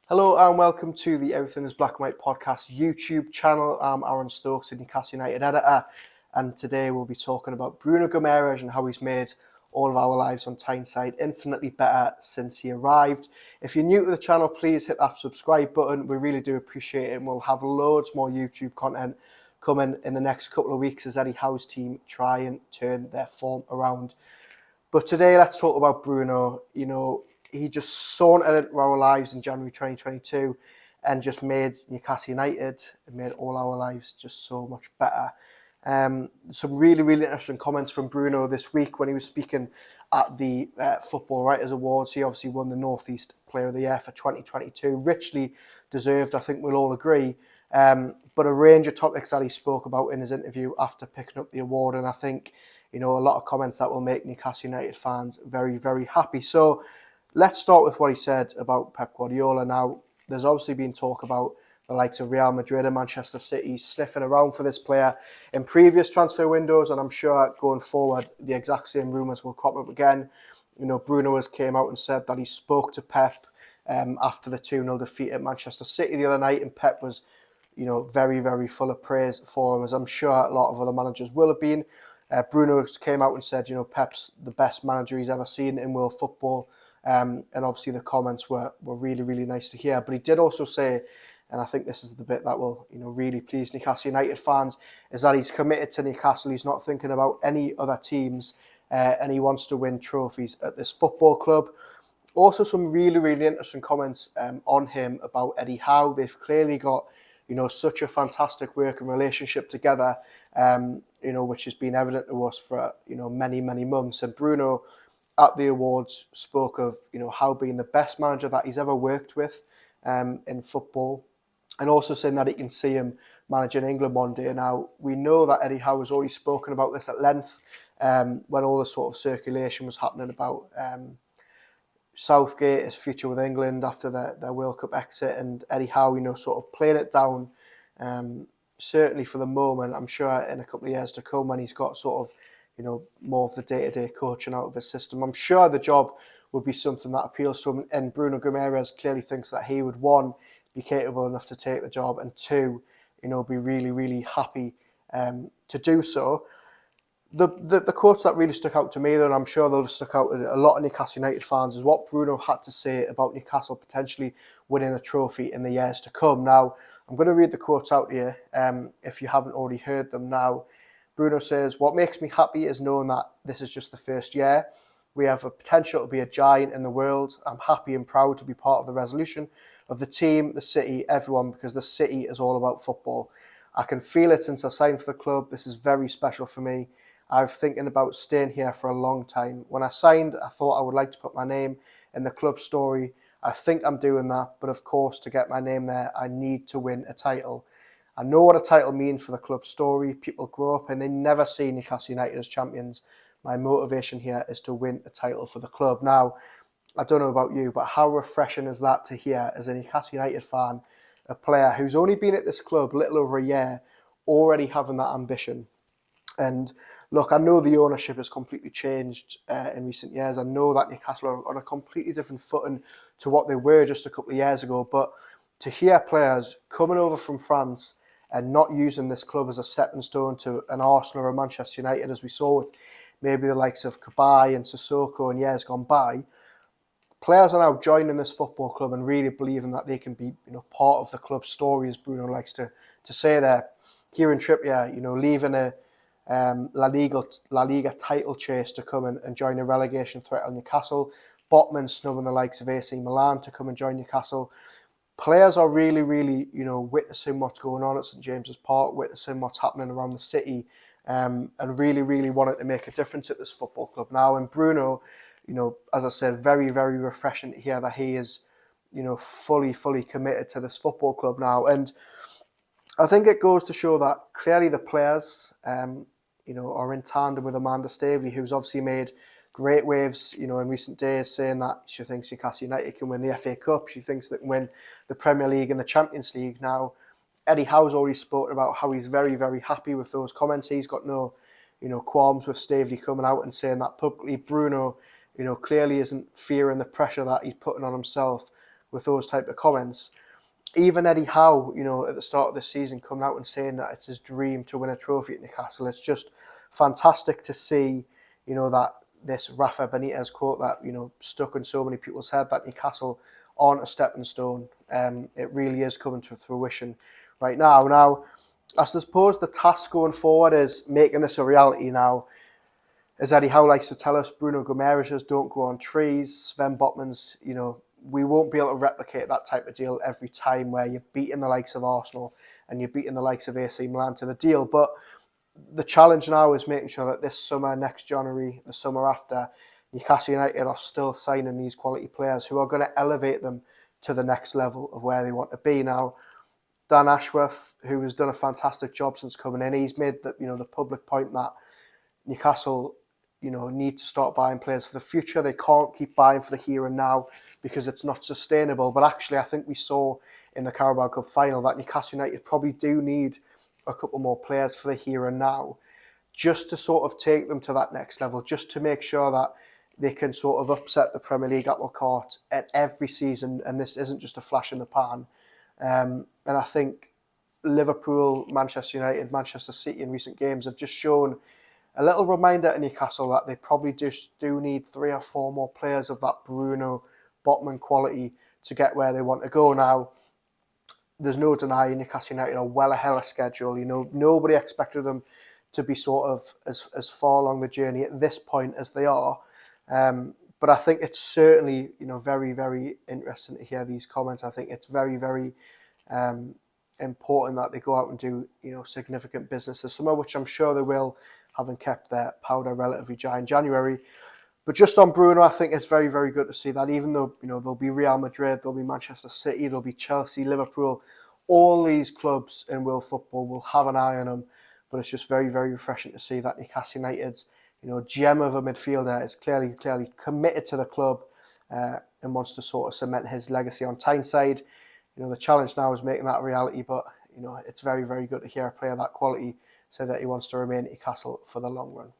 Hello and welcome to the Everything is Black and White podcast YouTube channel. I'm Aaron Stokes, the Newcastle United editor, and today we'll be talking about Bruno Guimaraes and how he's made all of our lives on Tyneside infinitely better since he arrived. If you're new to the channel, please hit that subscribe button. We really do appreciate it, and we'll have loads more YouTube content coming in the next couple of weeks as Eddie Howe's team try and turn their form around. But today, let's talk about Bruno. He just sauntered into our lives in January 2022 and just made Newcastle United, and made all our lives just so much better. Some really interesting comments from Bruno this week when he was speaking at the Football Writers Awards. He obviously won the North East Player of the Year for 2022. Richly deserved, I think we'll all agree. But a range of topics that he spoke about in his interview after picking up the award, and I think a lot of comments that will make Newcastle United fans very happy. So let's start with what he said about Pep Guardiola. Now, there's obviously been talk about the likes of Real Madrid and Manchester City sniffing around for this player in previous transfer windows, and I'm sure going forward the exact same rumours will crop up again. Bruno has came out and said that he spoke to Pep after the 2-0 defeat at Manchester City the other night, and Pep was very full of praise for him, as I'm sure a lot of other managers will have been. Bruno came out and said, Pep's the best manager he's ever seen in world football. And obviously the comments were really nice to hear. But he did also say, and I think this is the bit that will really please Newcastle United fans, is that he's committed to Newcastle. He's not thinking about any other teams, and he wants to win trophies at this football club. Also, some really interesting comments on him about Eddie Howe. They've clearly got such a fantastic working relationship together, which has been evident to us for many months. And Bruno at the awards spoke of Howe being the best manager that he's ever worked with in football, and also saying that he can see him managing England one day. Now, we know that Eddie Howe has already spoken about this at length when all the sort of circulation was happening about Southgate, his future with England after their World Cup exit, and Eddie Howe, sort of playing it down, certainly for the moment. I'm sure in a couple of years to come, when he's got sort of, more of the day-to-day coaching out of his system, I'm sure the job would be something that appeals to him. And Bruno Guimaraes clearly thinks that he would, one, be capable enough to take the job, and two, be really happy to do so. The quotes that really stuck out to me, though, and I'm sure they'll have stuck out to a lot of Newcastle United fans, is what Bruno had to say about Newcastle potentially winning a trophy in the years to come. Now, I'm going to read the quotes out to you if you haven't already heard them now. Bruno says, "What makes me happy is knowing that this is just the first year. We have a potential to be a giant in the world. I'm happy and proud to be part of the resolution of the team, the city, everyone, because the city is all about football. I can feel it since I signed for the club. This is very special for me. I've thinking about staying here for a long time. When I signed, I thought I would like to put my name in the club story. I think I'm doing that, but of course, to get my name there, I need to win a title. I know what a title means for the club story. People grow up and they never see Newcastle United as champions. My motivation here is to win a title for the club." Now, I don't know about you, but how refreshing is that to hear as a Newcastle United fan, a player who's only been at this club a little over a year, already having that ambition. And look, I know the ownership has completely changed in recent years. I know that Newcastle are on a completely different footing to what they were just a couple of years ago. But to hear players coming over from France and not using this club as a stepping stone to an Arsenal or a Manchester United, as we saw with maybe the likes of Kabay and Sissoko in years gone by, players are now joining this football club and really believing that they can be part of the club's story, as Bruno likes to say there. Kieran Trippier, leaving a La Liga title chase to come and join a relegation threat on Newcastle. Botman snubbing the likes of AC Milan to come and join Newcastle. Players are really, witnessing what's going on at St James's Park, witnessing what's happening around the city, and really wanting to make a difference at this football club now. And Bruno, as I said, very refreshing to hear that he is, fully committed to this football club now. And I think it goes to show that clearly the players, are in tandem with Amanda Staveley, who's obviously made great waves, in recent days, saying that she thinks Newcastle United can win the FA Cup. She thinks they can win the Premier League and the Champions League. Now, Eddie Howe's already spoken about how he's very happy with those comments. He's got no, qualms with Staveley coming out and saying that publicly. Bruno, clearly isn't fearing the pressure that he's putting on himself with those type of comments. Even Eddie Howe, at the start of the season, coming out and saying that it's his dream to win a trophy at Newcastle. It's just fantastic to see, that this Rafa Benitez quote that, stuck in so many people's head, that Newcastle aren't a stepping stone. It really is coming to fruition right now. Now, I suppose the task going forward is making this a reality now. As Eddie Howe likes to tell us, Bruno Guimaraes says, don't grow on trees. Sven Botman's, we won't be able to replicate that type of deal every time where you're beating the likes of Arsenal and you're beating the likes of AC Milan to the deal. But the challenge now is making sure that this summer, next January, the summer after, Newcastle United are still signing these quality players who are going to elevate them to the next level of where they want to be. Now, Dan Ashworth, who has done a fantastic job since coming in, he's made the public point that Newcastle need to start buying players for the future. They can't keep buying for the here and now because it's not sustainable. But actually, I think we saw in the Carabao Cup final that Newcastle United probably do need a couple more players for the here and now, just to sort of take them to that next level, just to make sure that they can sort of upset the Premier League apple cart at every season. And this isn't just a flash in the pan. And I think Liverpool, Manchester United, Manchester City in recent games have just shown a little reminder to Newcastle that they probably just do need 3 or 4 more players of that Bruno Botman quality to get where they want to go. Now, there's no denying Newcastle United are well ahead of schedule. Nobody expected them to be sort of as far along the journey at this point as they are. But I think it's certainly, very, very interesting to hear these comments. I think it's very, very important that they go out and do, significant business this summer, which I'm sure they will, having kept their powder relatively dry in January. But just on Bruno, I think it's very, very good to see that, even though, there'll be Real Madrid, there'll be Manchester City, there'll be Chelsea, Liverpool, all these clubs in world football will have an eye on him. But it's just very, very refreshing to see that Newcastle United's, gem of a midfielder is clearly committed to the club and wants to sort of cement his legacy on Tyneside. The challenge now is making that a reality, but, it's very, very good to hear a player of that quality say that he wants to remain at Newcastle for the long run.